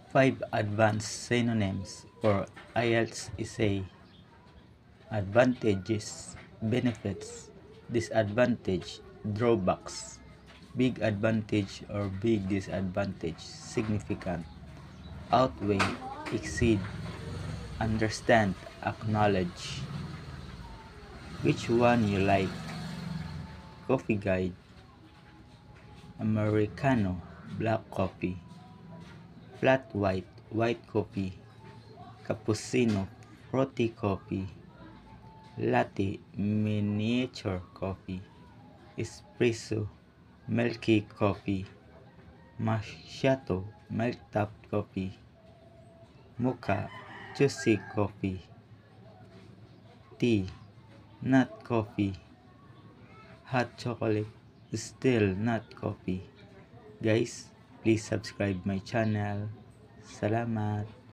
5 advanced synonyms for IELTS essay. Advantages, benefits, disadvantage, drawbacks, big advantage or big disadvantage, significant, outweigh, exceed, understand, acknowledge. Which one you like? Coffee guide, Americano, black coffee, flat white, white coffee, cappuccino, fruity coffee, latte, miniature coffee, espresso, milky coffee, macchiato, milk top coffee, mocha, juicy coffee, tea, nut coffee, hot chocolate, still not coffee. Guys, please subscribe my channel. Salamat.